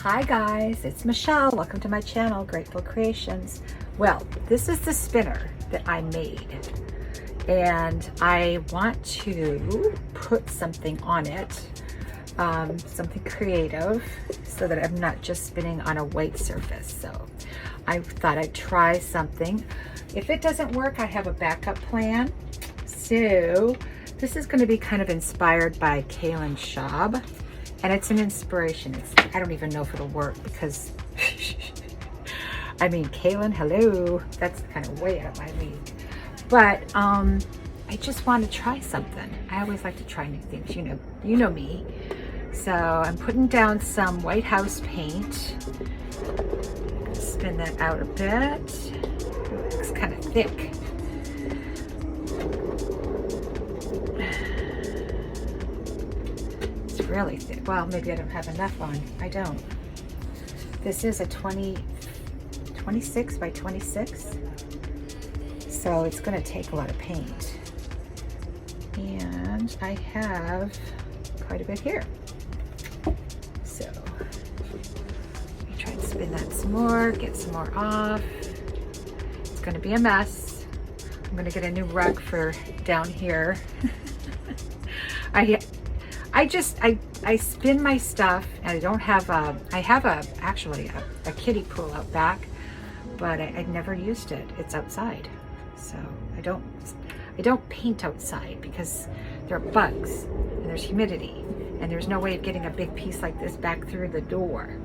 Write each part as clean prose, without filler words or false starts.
Hi guys, it's Michelle. Welcome to my channel, Grateful Creations. Well, this is the spinner that I made and I want to put something on it, something creative so that I'm not just spinning on a white surface. So I thought I'd try something. If it doesn't work, I have a backup plan. So this is going to be kind of inspired by Callen Schaub. And it's an inspiration. I don't even know if it'll work because, I mean, Callen, hello. That's kind of way out of my league. But I just want to try something. I always like to try new things. You know me. So I'm putting down some White House paint. Spin that out a bit. It's kind of thick. Really thick. Well, maybe I don't have enough on. I don't. This is a 26 by 26. So it's going to take a lot of paint. And I have quite a bit here. So let me try and spin that some more, get some more off. It's going to be a mess. I'm going to get a new rug for down here. I spin my stuff and I don't have I have actually a kiddie pool out back, but I never used it. It's outside. So I don't paint outside because there are bugs and there's humidity and there's no way of getting a big piece like this back through the door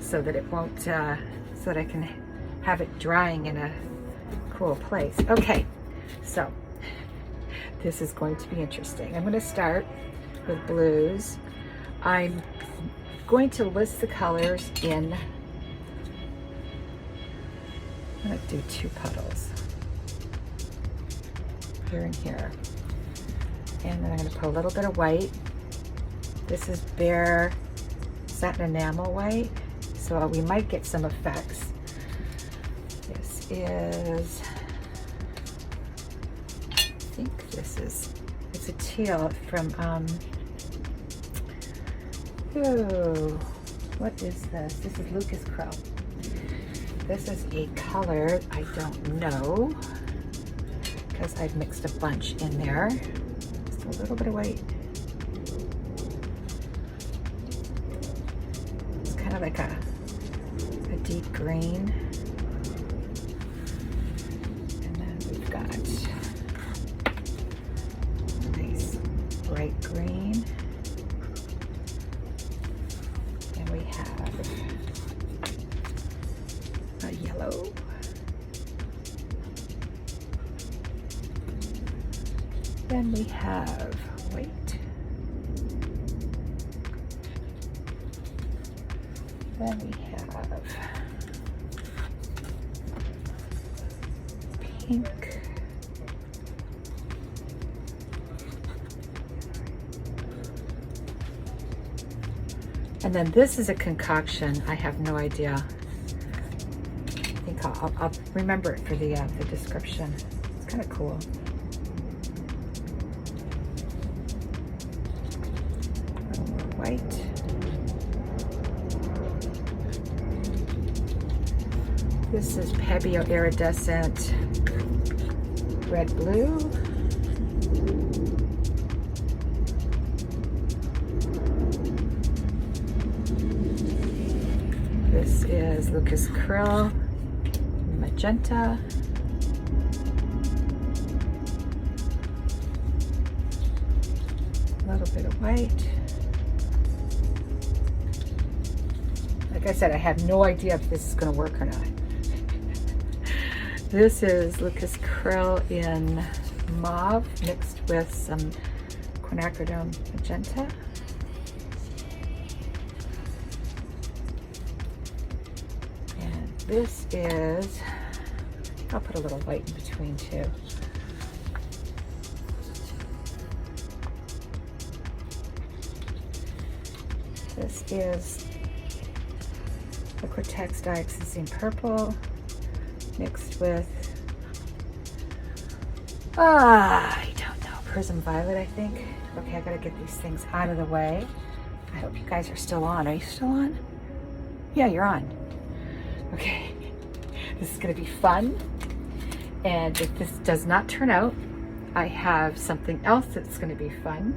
so that it won't, so that I can have it drying in a cool place. Okay, so this is going to be interesting. I'm going to start with blues. I'm going to list the colors in, I'm going to do 2 puddles here and here, and then I'm going to put a little bit of white. This is bare satin enamel white, so we might get some effects. This is, I think this is, it's a teal from what is this? This is LukasCryl. This is a color I don't know because I've mixed a bunch in there. Just a little bit of white. It's kind of like a deep green. And then we've got nice bright green. And we have a yellow. Then we have white. Then we have pink. And then this is a concoction. I have no idea. I think I'll remember it for the description. It's kind of cool. A little more white. This is Pebeo iridescent red blue. This is LukasCryl magenta. A little bit of white. Like I said, I have no idea if this is going to work or not. This is LukasCryl in Mauve mixed with some quinacridone magenta. And this is, I'll put a little white in between too. This is Liquitex dioxazine purple mixed with, I don't know, prism violet, I think. Okay, I gotta get these things out of the way. I hope you guys are still on. Are you still on? Yeah, you're on. Okay, this is gonna be fun. And if this does not turn out, I have something else that's gonna be fun.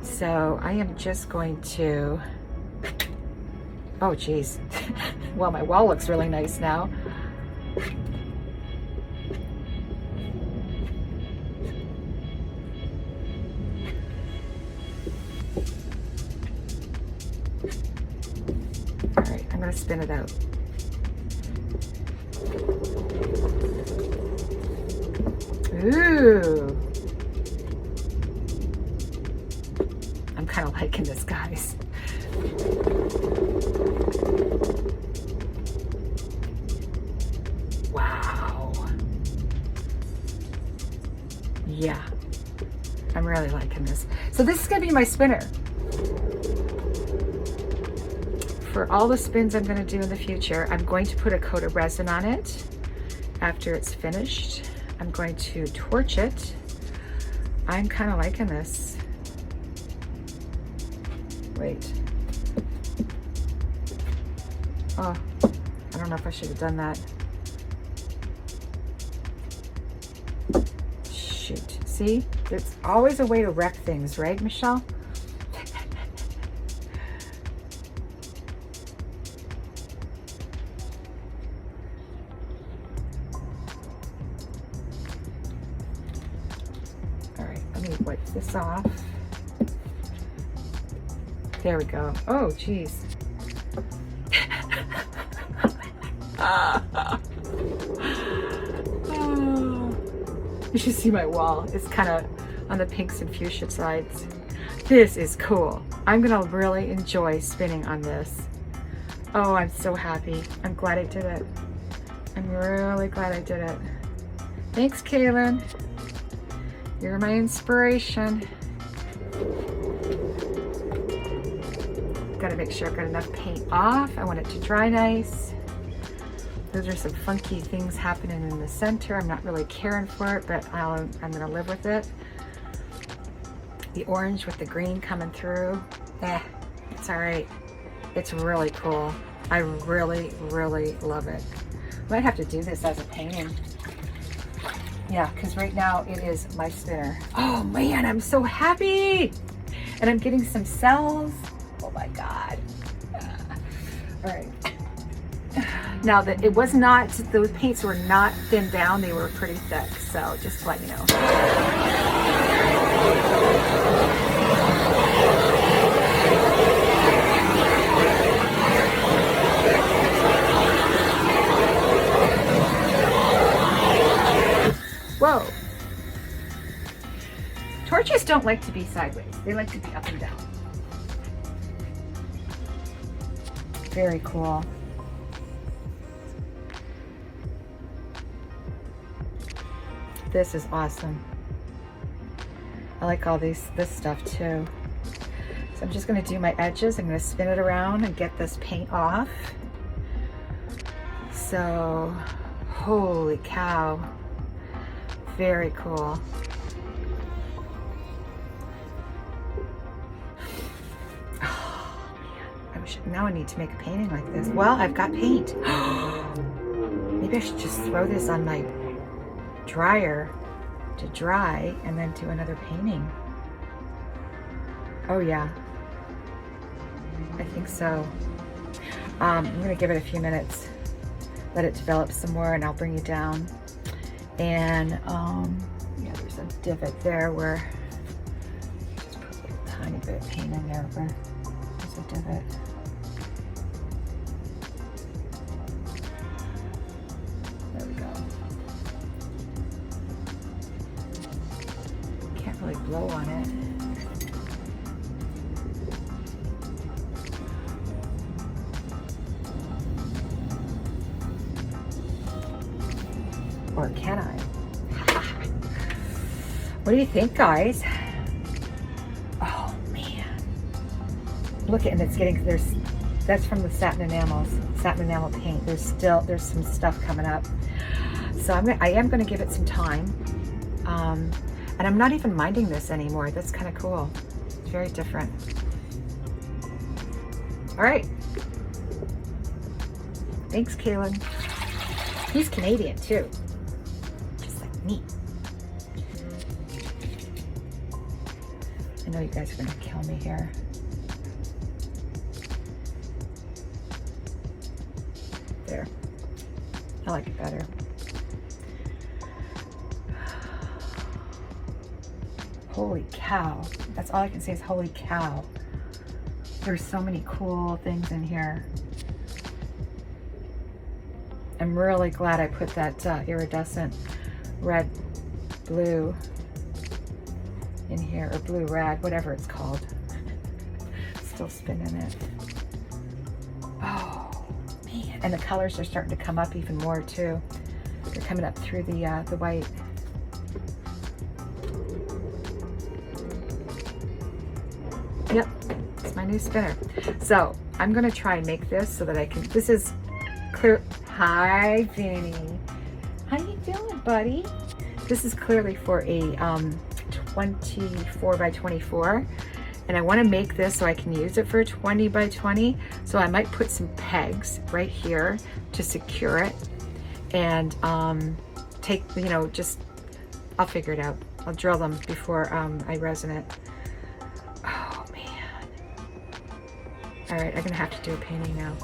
So I am just going to, oh geez. Well, my wall looks really nice now. All right, I'm gonna spin it out. Ooh. I'm kind of liking this, guys. Wow. Yeah, I'm really liking this. So this is gonna be my spinner. For all the spins I'm gonna do in the future, I'm going to put a coat of resin on it after it's finished. I'm going to torch it. I'm kind of liking this. Wait. Oh, I don't know if I should have done that. Shoot. See? There's always a way to wreck things, right, Michelle? All right, let me wipe this off. There we go. Oh, geez. Oh. You should see my wall. It's kind of on the pinks and fuchsia sides. This is cool. I'm gonna really enjoy spinning on this. Oh, I'm so happy. I'm glad I did it. I'm really glad I did it. Thanks, Callen. You're my inspiration. Gotta make sure I've got enough paint off. I want it to dry nice. Those are some funky things happening in the center. I'm not really caring for it, but I'm gonna live with it. The orange with the green coming through. It's all right. It's really cool. I really, really love it. I might have to do this as a painting. Yeah, because right now it is my spinner. Oh man, I'm so happy. And I'm getting some cells. Oh my God. All right. Now that it was not, those paints were not thinned down, they were pretty thick. So just to let you know. Whoa. Torches don't like to be sideways. They like to be up and down. Very cool. This is awesome. I like all this stuff too. So I'm just gonna do my edges. I'm gonna spin it around and get this paint off. So, holy cow. Very cool. Now I need to make a painting like this. Well, I've got paint. Maybe I should just throw this on my dryer to dry and then do another painting. Oh yeah, I think so. I'm gonna give it a few minutes, let it develop some more, and I'll bring you down. And yeah, there's a divot there where just put a little tiny bit of paint in there where there's a divot. There we go. Can't really blow on it. Or can I? What do you think, guys? Oh man. Look at, and it's getting, that's from the satin enamel paint. There's some stuff coming up. So I am gonna give it some time. And I'm not even minding this anymore. That's kind of cool. It's very different. All right. Thanks, Callen. He's Canadian too, just like me. I know you guys are gonna kill me here. There. I like it better. Holy cow. That's all I can say is holy cow. There's so many cool things in here. I'm really glad I put that iridescent red blue in here, or blue red, whatever it's called. Still spinning it. Oh man, and the colors are starting to come up even more too. They're coming up through the white. Yep, it's my new spinner. So I'm gonna try and make this so that I can, this is clear. Hi, Vinny. How you doing, buddy? This is clearly for a 24 by 24. And I want to make this so I can use it for a 20 by 20. So I might put some pegs right here to secure it. And take, you know, just, I'll figure it out. I'll drill them before I resin it. Oh, man. All right, I'm going to have to do a painting now.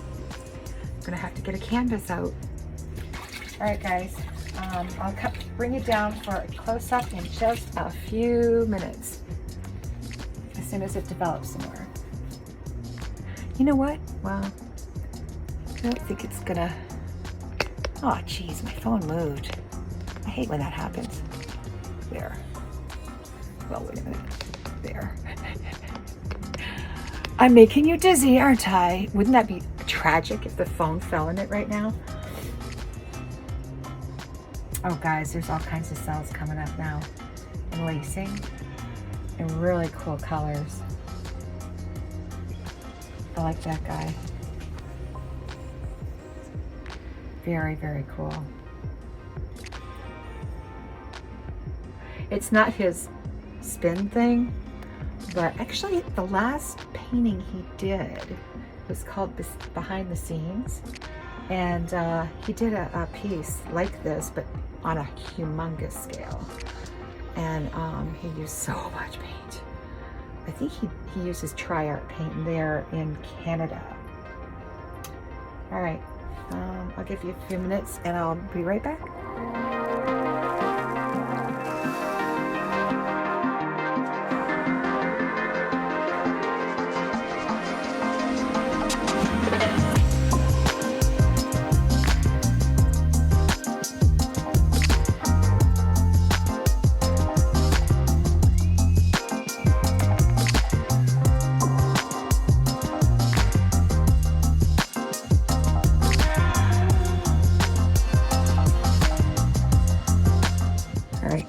I'm gonna have to get a canvas out. All right, guys, I'll bring it down for a close-up in just a few minutes, as soon as it develops some more. You know what? Well, I don't think it's gonna, oh geez, my phone moved. I hate when that happens. There. Well, wait a minute. There. I'm making you dizzy, aren't I? Wouldn't that be tragic if the phone fell in it right now? Oh guys, there's all kinds of cells coming up now, and lacing, and really cool colors. I like that guy. Very, very cool. It's not his spin thing, but actually the last painting he did was called Behind the Scenes, and he did a piece like this but on a humongous scale, and he used so much paint. I think he uses tri-art paint there in Canada. All right, I'll give you a few minutes and I'll be right back.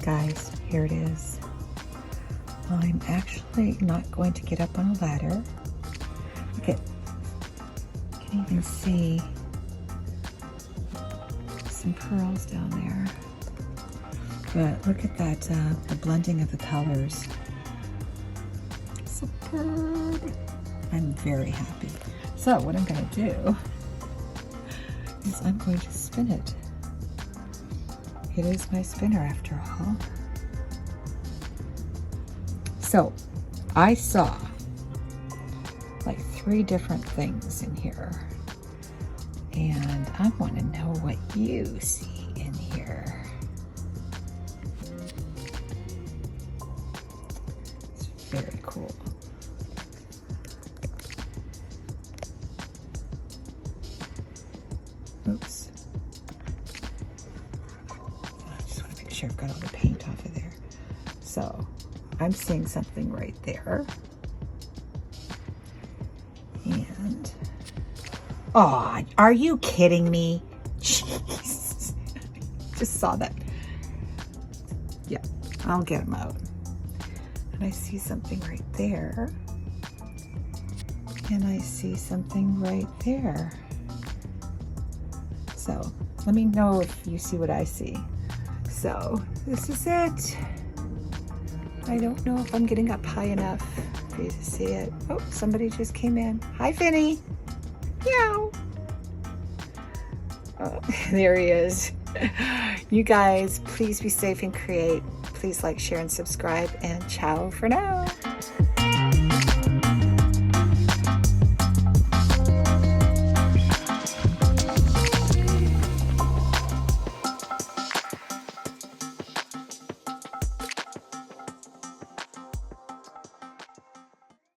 Guys, here it is. I'm actually not going to get up on a ladder. Look at, you can even see some pearls down there. But look at that, the blending of the colors. Superb. I'm very happy. So what I'm going to do is I'm going to spin it. It is my spinner after all. So I saw like 3 different things in here, and I want to know what you see in here. It's very cool. Oops. Sure, I've got all the paint off of there. So I'm seeing something right there. And oh, are you kidding me? Jeez. Just saw that. Yeah, I'll get them out. And I see something right there. And I see something right there. So let me know if you see what I see. So this is it. I don't know if I'm getting up high enough for you to see it. Oh, somebody just came in. Hi, Vinny. Meow. There he is. You guys, please be safe and create. Please like, share, and subscribe, and ciao for now.